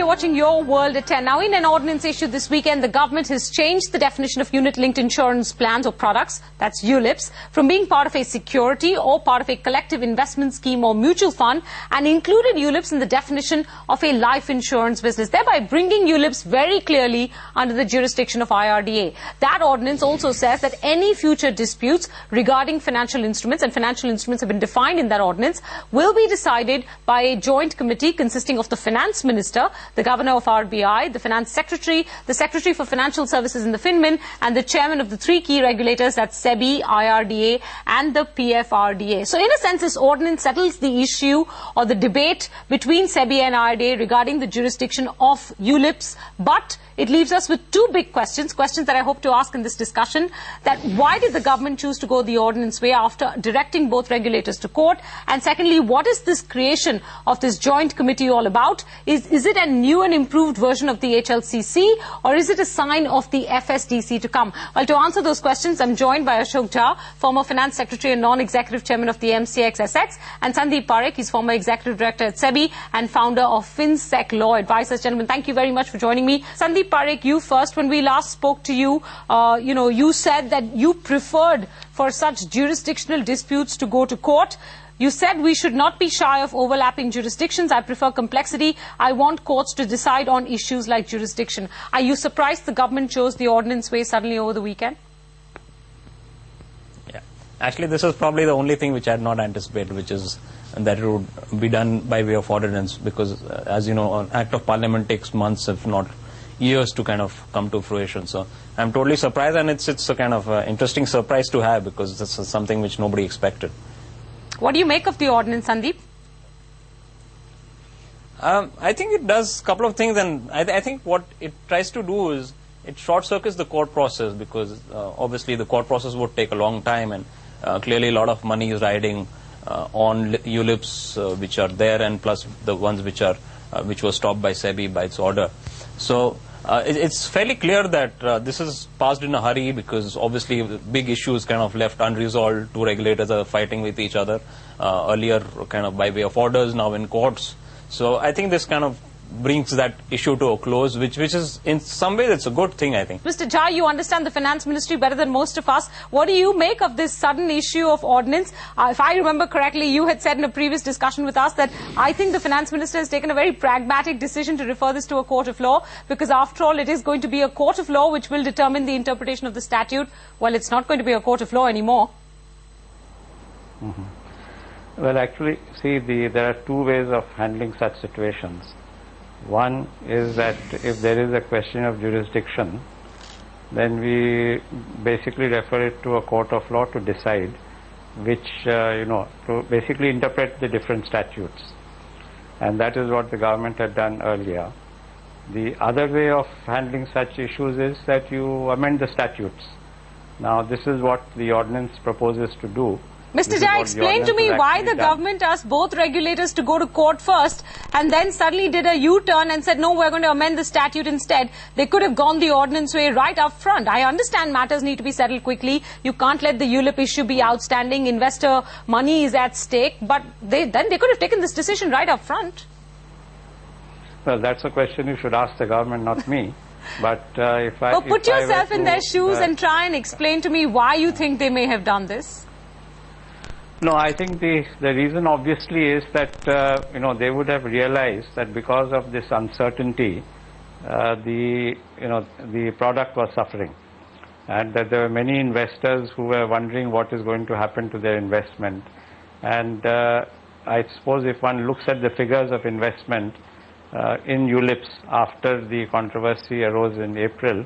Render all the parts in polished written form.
You're watching Your World at 10. Now, in an ordinance issued this weekend, the government has changed the definition of unit-linked insurance plans or products, that's ULIPs, from being part of a security or part of a collective investment scheme or mutual fund, and included ULIPs in the definition of a life insurance business, thereby bringing ULIPs very clearly under the jurisdiction of IRDA. That ordinance also says that any future disputes regarding financial instruments, and financial instruments have been defined in that ordinance, will be decided by a joint committee consisting of the Finance Minister, the Governor of RBI, the Finance Secretary, the Secretary for Financial Services in the FinMin, and the Chairman of the three key regulators, that's SEBI, IRDA, and the PFRDA. So in a sense, this ordinance settles the issue or the debate between SEBI and IRDA regarding the jurisdiction of ULIPs, but it leaves us with two big questions that I hope to ask in this discussion. That why did the government choose to go the ordinance way after directing both regulators to court? And secondly, what is this creation of this joint committee all about? Is it a new and improved version of the HLCC, or is it a sign of the FSDC to come? Well, to answer those questions, I'm joined by Ashok, former Finance Secretary and Non-Executive Chairman of the MCX-SX, and Sandeep Parekh, he's former Executive Director at SEBI and founder of FinSec Law Advisors. Gentlemen, thank you very much for joining me. Sandeep Parekh, you first. When we last spoke to you, you said that you preferred for such jurisdictional disputes to go to court. You said we should not be shy of overlapping jurisdictions. I prefer complexity. I want courts to decide on issues like jurisdiction. Are you surprised the government chose the ordinance way suddenly over the weekend? Yeah. Actually, this is probably the only thing which I had not anticipated, which is that it would be done by way of ordinance, because, as you know, an act of parliament takes months, if not years, to kind of come to fruition. So I'm totally surprised, and it's a kind of interesting surprise to have, because this is something which nobody expected. What do you make of the ordinance, Sandeep? I think it does a couple of things, and I think what it tries to do is it short-circuits the court process, because obviously the court process would take a long time, and clearly a lot of money is riding on ULIPs which are there, and plus the ones which were stopped by SEBI by its order. So it's fairly clear that this is passed in a hurry, because obviously big issues kind of left unresolved. Two regulators are fighting with each other earlier, kind of by way of orders, now in courts. So I think this kind of brings that issue to a close, which is in some ways it's a good thing, I think. Mr. Jha, you understand the finance ministry better than most of us. What do you make of this sudden issue of ordinance? If I remember correctly, you had said in a previous discussion with us that I think the finance minister has taken a very pragmatic decision to refer this to a court of law, because after all it is going to be a court of law which will determine the interpretation of the statute. Well, it's not going to be a court of law anymore. Well, actually, see, there are two ways of handling such situations. One is that if there is a question of jurisdiction, then we basically refer it to a court of law to decide which, to basically interpret the different statutes. And that is what the government had done earlier. The other way of handling such issues is that you amend the statutes. Now, this is what the ordinance proposes to do. Mr. Jha, explain to me why the government asked both regulators to go to court first and then suddenly did a U-turn and said, no, we're going to amend the statute instead. They could have gone the ordinance way right up front. I understand matters need to be settled quickly. You can't let the ULIP issue be outstanding. Investor money is at stake. But then they could have taken this decision right up front. Well, that's a question you should ask the government, not me. But put yourself in their shoes and try and explain to me why you think they may have done this. No, I think the reason obviously is that they would have realized that because of this uncertainty, the product was suffering, and that there were many investors who were wondering what is going to happen to their investment. And I suppose if one looks at the figures of investment in ULIPs after the controversy arose in April,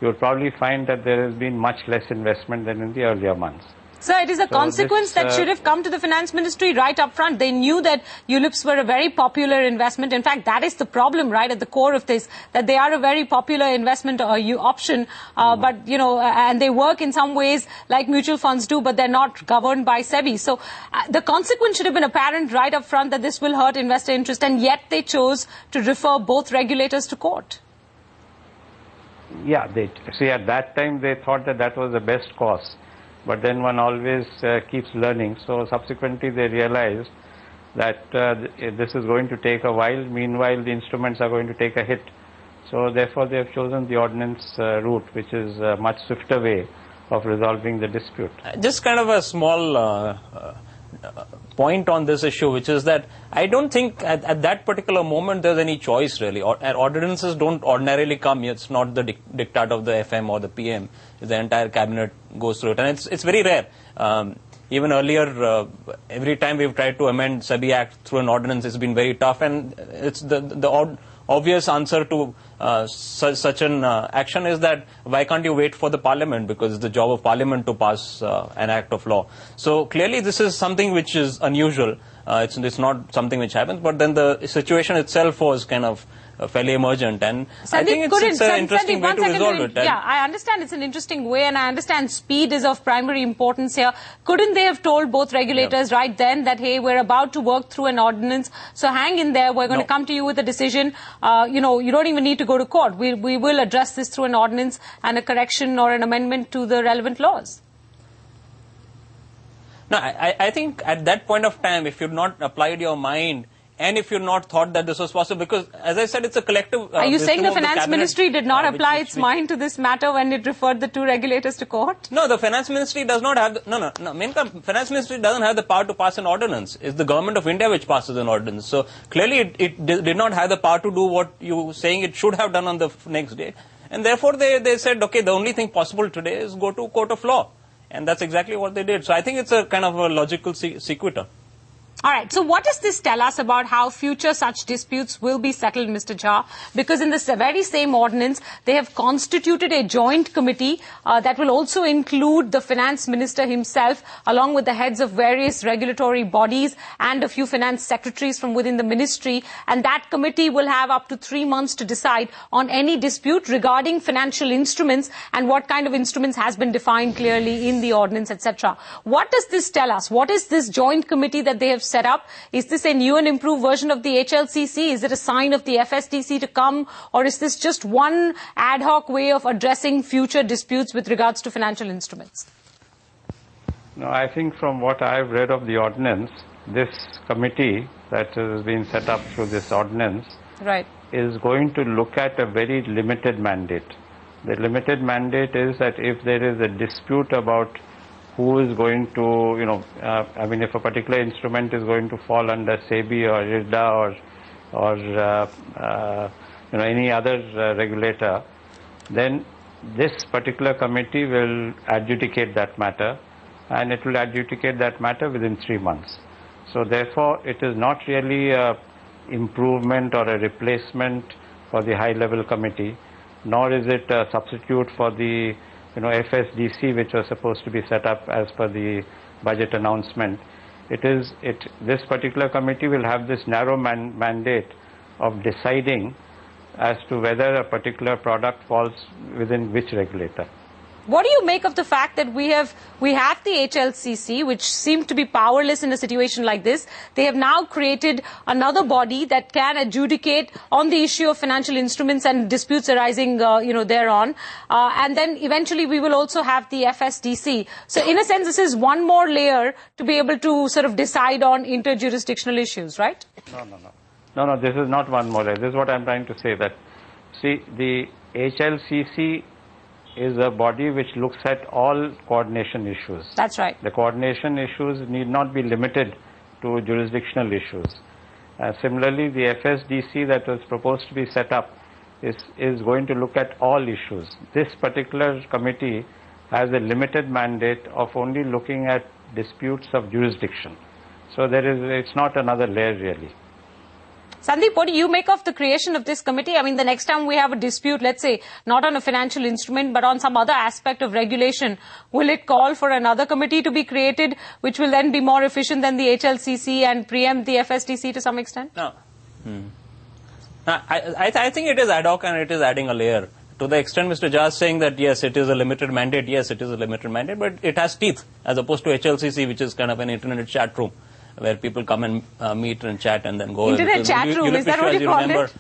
you will probably find that there has been much less investment than in the earlier months. Sir, it is a consequence that should have come to the finance ministry right up front. They knew that ULIPs were a very popular investment. In fact, that is the problem, right, at the core of this, that they are a very popular investment option, but, and they work in some ways like mutual funds do, but they're not governed by SEBI. So the consequence should have been apparent right up front that this will hurt investor interest, and yet they chose to refer both regulators to court. Yeah, see, at that time they thought that was the best course. But then one always keeps learning. So subsequently they realized that this is going to take a while. Meanwhile, the instruments are going to take a hit. So therefore, they have chosen the ordinance route, which is a much swifter way of resolving the dispute. Just kind of a small point on this issue, which is that I don't think at that particular moment there's any choice really. Ordinances don't ordinarily come. It's not the diktat of the FM or the PM. The entire cabinet goes through it, and it's very rare. Even earlier, every time we've tried to amend SEBI Act through an ordinance, it's been very tough, and it's the obvious answer to such an action is that why can't you wait for the parliament, because it's the job of parliament to pass an act of law. So clearly this is something which is unusual. It's not something which happens, but then the situation itself was kind of fairly emergent, and Sandeep, I think it's an interesting way to resolve it. Yeah, I understand it's an interesting way, and I understand speed is of primary importance here. Couldn't they have told both regulators right then that, hey, we're about to work through an ordinance, so hang in there, we're going to come to you with a decision. You don't even need to go to court. We will address this through an ordinance and a correction or an amendment to the relevant laws. No, I think at that point of time, if you'd not applied your mind, and if you're not thought that this was possible, because as I said, it's a collective. Are you saying the Finance Ministry did not apply its mind to this matter when it referred the two regulators to court? No, the Finance Ministry does not have. No. Finance Ministry doesn't have the power to pass an ordinance. It's the Government of India which passes an ordinance. So clearly, it did not have the power to do what you're saying it should have done on the next day, and therefore they said, okay, the only thing possible today is go to court of law, and that's exactly what they did. So I think it's a kind of a logical sequitur. All right. So what does this tell us about how future such disputes will be settled, Mr. Jha? Because in this very same ordinance, they have constituted a joint committee that will also include the finance minister himself, along with the heads of various regulatory bodies and a few finance secretaries from within the ministry. And that committee will have up to 3 months to decide on any dispute regarding financial instruments and what kind of instruments has been defined clearly in the ordinance, etc. What does this tell us? What is this joint committee that they have set up? Is this a new and improved version of the HLCC? Is it a sign of the FSDC to come? Or is this just one ad hoc way of addressing future disputes with regards to financial instruments? No, I think from what I've read of the ordinance, this committee that has been set up through this ordinance is going to look at a very limited mandate. The limited mandate is that if there is a dispute about who is going to, if a particular instrument is going to fall under SEBI or IRDA or any other regulator, then this particular committee will adjudicate that matter, and it will adjudicate that matter within 3 months. So therefore, it is not really a improvement or a replacement for the high-level committee, nor is it a substitute for the FSDC, which was supposed to be set up as per the budget announcement. This particular committee will have this narrow mandate of deciding as to whether a particular product falls within which regulator. What do you make of the fact that we have the HLCC, which seemed to be powerless in a situation like this? They have now created another body that can adjudicate on the issue of financial instruments and disputes arising, thereon. And then eventually we will also have the FSDC. So in a sense, this is one more layer to be able to sort of decide on interjurisdictional issues, right? No, this is not one more layer. This is what I'm trying to say, that, see, the HLCC is a body which looks at all coordination issues. That's right. The coordination issues need not be limited to jurisdictional issues. Similarly, the FSDC that was proposed to be set up is going to look at all issues. This particular committee has a limited mandate of only looking at disputes of jurisdiction. So it's not another layer really. Sandeep, what do you make of the creation of this committee? I mean, the next time we have a dispute, let's say, not on a financial instrument, but on some other aspect of regulation, will it call for another committee to be created, which will then be more efficient than the HLCC and preempt the FSDC to some extent? No. I think it is ad hoc and it is adding a layer. To the extent Mr. Jha is saying that, yes, it is a limited mandate, yes, it is a limited mandate, but it has teeth, as opposed to HLCC, which is kind of an internet chat room, where people come and meet and chat and then go. Internet chat room, is that what you call it?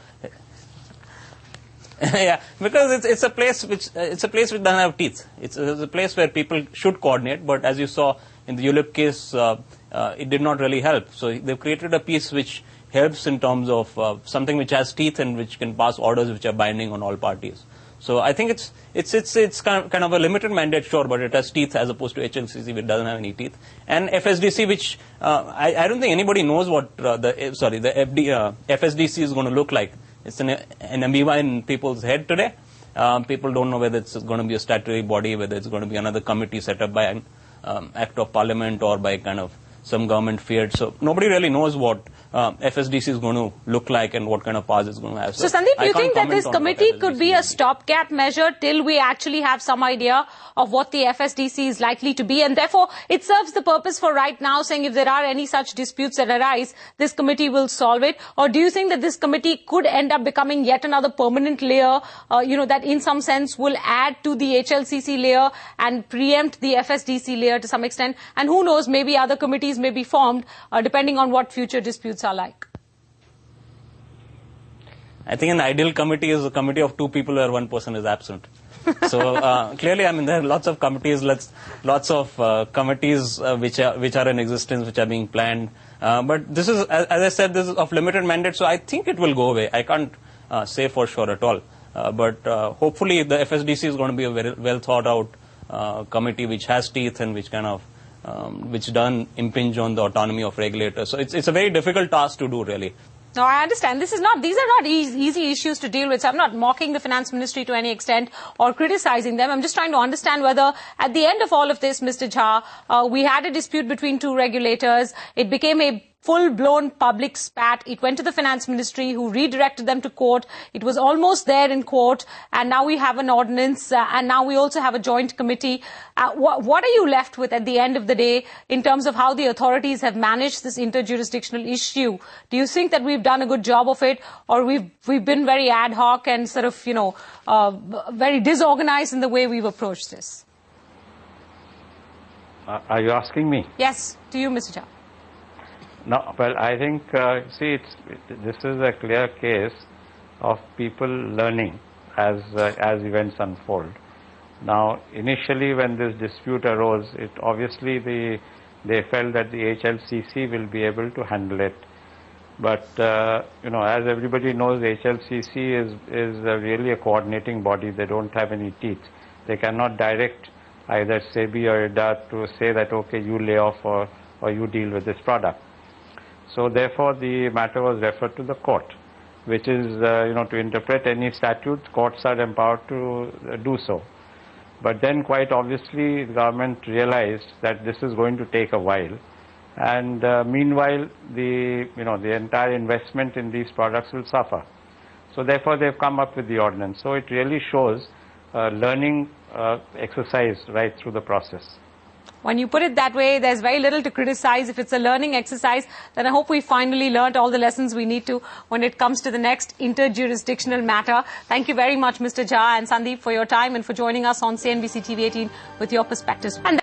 Yeah, because it's a place which doesn't have teeth. It's a place where people should coordinate, but as you saw in the ULIP case, it did not really help. So they've created a piece which helps in terms of something which has teeth and which can pass orders which are binding on all parties. So I think it's kind of a limited mandate, sure, but it has teeth as opposed to HLCC, which doesn't have any teeth, and FSDC, which I don't think anybody knows what the FSDC is going to look like. It's an amoeba in people's head today. People don't know whether it's going to be a statutory body, whether it's going to be another committee set up by an act of parliament or by kind of some government fiat. So nobody really knows what FSDC is going to look like and what kind of powers it's going to have. So Sandeep, do you think that this committee could be a stopgap measure till we actually have some idea of what the FSDC is likely to be, and therefore it serves the purpose for right now saying if there are any such disputes that arise, this committee will solve it? Or do you think that this committee could end up becoming yet another permanent layer, that in some sense will add to the HLCC layer and preempt the FSDC layer to some extent? And who knows, maybe other committees may be formed depending on what future disputes are like. I think an ideal committee is a committee of two people where one person is absent. So clearly, I mean, there are lots of committees, lots of committees which are in existence, which are being planned. But this is, as I said, this is of limited mandate, so I think it will go away. I can't say for sure at all. But hopefully, the FSDC is going to be a very well thought out committee which has teeth and which kind of which doesn't impinge on the autonomy of regulators. So it's a very difficult task to do, really. No, I understand. These are not easy issues to deal with. So I'm not mocking the finance ministry to any extent or criticizing them. I'm just trying to understand whether at the end of all of this, Mr. Jha, we had a dispute between two regulators. It became a full-blown public spat. It went to the finance ministry, who redirected them to court. It was almost there in court, and now we have an ordinance, and now we also have a joint committee. What are you left with at the end of the day in terms of how the authorities have managed this interjurisdictional issue? Do you think that we've done a good job of it, or we've been very ad hoc and sort of, very disorganized in the way we've approached this? Are you asking me? Yes, to you, Mr. Jha. No, well, I think, this is a clear case of people learning as events unfold. Now, initially when this dispute arose, obviously they felt that the HLCC will be able to handle it. But, as everybody knows, the HLCC is really a coordinating body. They don't have any teeth. They cannot direct either SEBI or IRDA to say that, okay, you lay off or you deal with this product. So therefore, the matter was referred to the court, which is, to interpret any statute, courts are empowered to do so. But then quite obviously, the government realized that this is going to take a while. And meanwhile, the entire investment in these products will suffer. So therefore, they've come up with the ordinance. So it really shows learning exercise right through the process. When you put it that way, there's very little to criticize. If it's a learning exercise, then I hope we finally learned all the lessons we need to when it comes to the next interjurisdictional matter. Thank you very much, Mr. Jha and Sandeep, for your time and for joining us on CNBC TV 18 with your perspectives. And